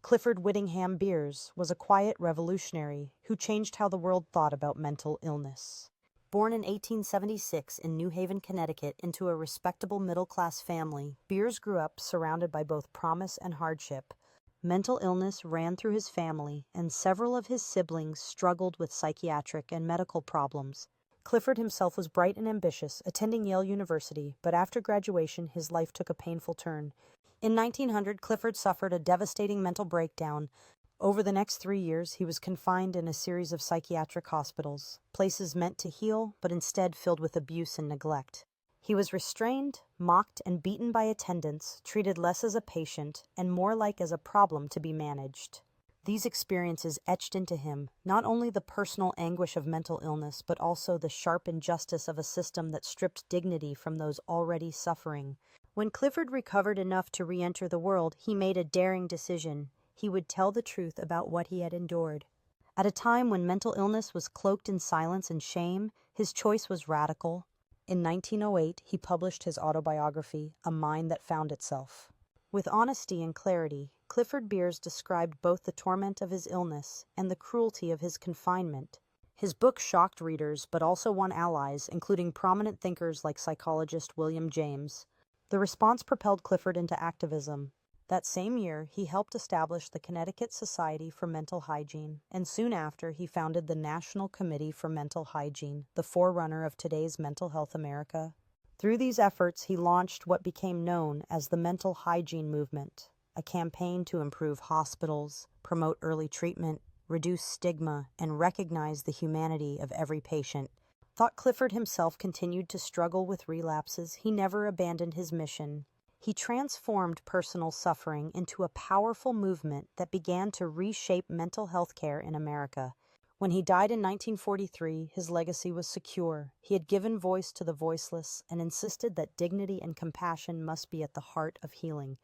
Clifford Beers was a quiet revolutionary who changed how the world thought about mental illness. Born in 1876 in New Haven, Connecticut, into a respectable middle-class family, Beers grew up surrounded by both promise and hardship. Mental illness ran through his family, and several of his siblings struggled with psychiatric and medical problems. Clifford himself was bright and ambitious, attending Yale University, but after graduation his life took a painful turn. In 1900, Clifford suffered a devastating mental breakdown. Over the next 3 years, he was confined in a series of psychiatric hospitals, places meant to heal, but instead filled with abuse and neglect. He was restrained, mocked, and beaten by attendants, treated less as a patient, and more like as a problem to be managed. These experiences etched into him not only the personal anguish of mental illness, but also the sharp injustice of a system that stripped dignity from those already suffering. When Clifford recovered enough to re-enter the world, he made a daring decision. He would tell the truth about what he had endured. At a time when mental illness was cloaked in silence and shame, his choice was radical. In 1908, he published his autobiography, A Mind That Found Itself. With honesty and clarity, Clifford Beers described both the torment of his illness and the cruelty of his confinement. His book shocked readers, but also won allies, including prominent thinkers like psychologist William James. The response propelled Clifford into activism. That same year, he helped establish the Connecticut Society for Mental Hygiene, and soon after, he founded the National Committee for Mental Hygiene, the forerunner of today's Mental Health America. Through these efforts, he launched what became known as the Mental Hygiene Movement, a campaign to improve hospitals, promote early treatment, reduce stigma, and recognize the humanity of every patient. Though Clifford himself continued to struggle with relapses, he never abandoned his mission. He transformed personal suffering into a powerful movement that began to reshape mental health care in America. When he died in 1943, his legacy was secure. He had given voice to the voiceless and insisted that dignity and compassion must be at the heart of healing.